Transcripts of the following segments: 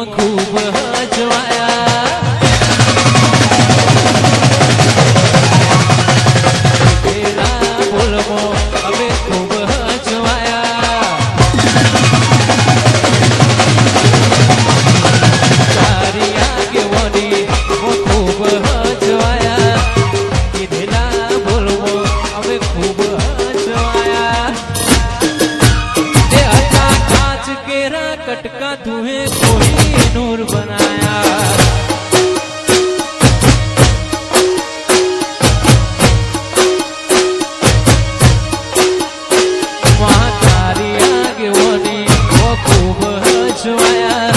ખૂબ હજવાયા પેલા બોલમો અમે ખૂબ હજવાયા તારી આગેવાની ખૂબ હજવાયા કીધેલા બોલમો અમે ખૂબ હજવાયા તે હતા કાચ કેરા કટકા તુહે કોઈ નૂર બનાયા તારી આગેવાની ખૂબ હજવાયા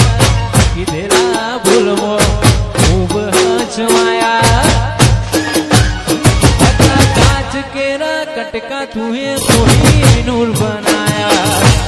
કીધેલા ભૂલમો ખૂબ હજવાયા કાચ કેરા કટકા તુહે કોઈ નૂર બનાયા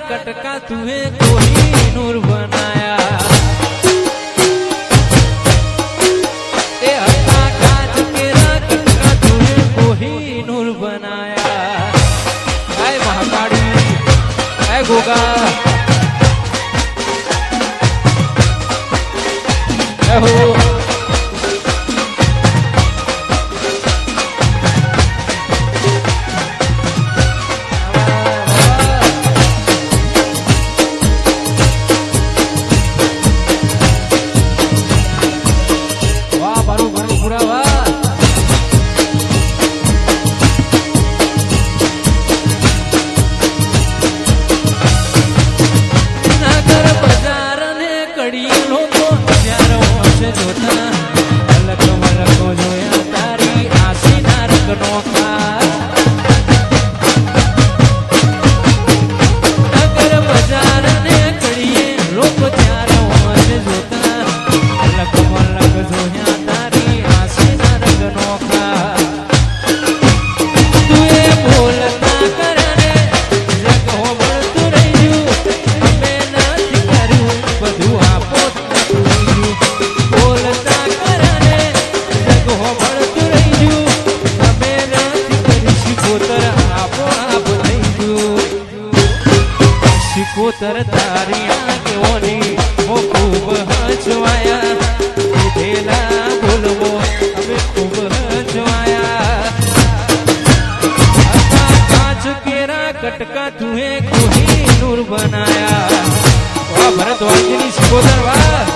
कटका तुहे कोई नूर बनाया ए हटा काच केरा कटका तुहे कोई नूर बनाया हाय महाकाली हाय गोगा हो કોતર તારી આગેવાની ઓ ખૂબ હજવાયા કીધેલા બોલવો અમે ખૂબ હજવાયા કાચ કેરા કટકા તુહે કોઈ નૂર બનાયા વાહ ભરતવાજીની સિકોદર વાહ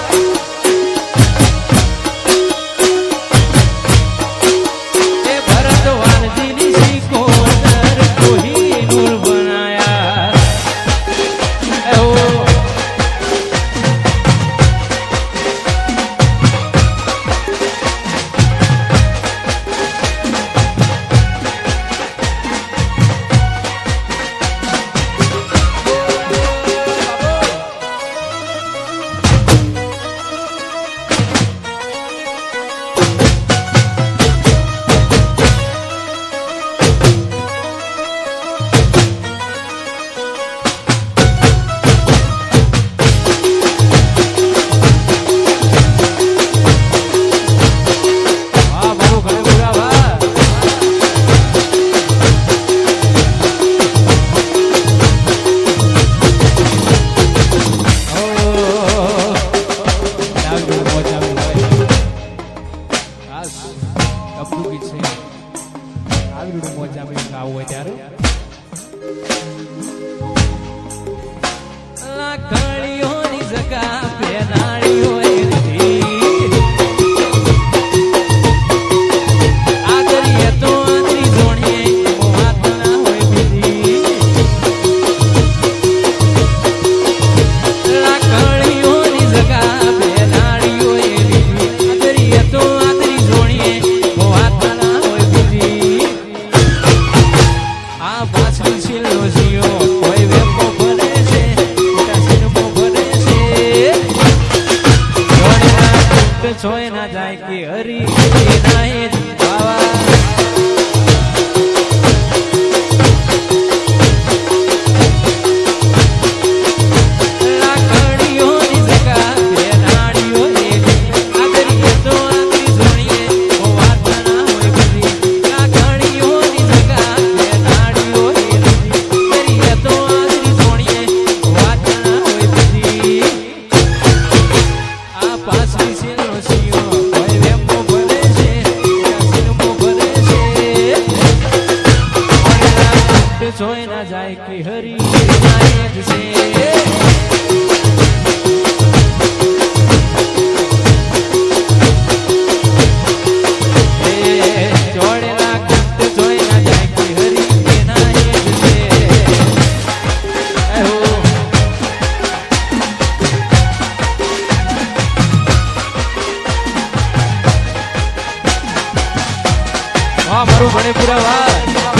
લાકડીઓની જગા પેનાળીઓ આદરીએ તો આદરી જોણીએ વાત ના હોય બીજી લાકડીઓની જગા પેનાળીઓ આદરીએ તો આદરી જોણીએ વાત ના છોય ના જાય કે હરી એના એ જ બાવા જોઈ ના જાય કે હરી નાય જ છે જોડેલા કુંટ જોઈ ના જાય કે હરી નાય જ છે વાહ મારું ભણે પૂરા વાહ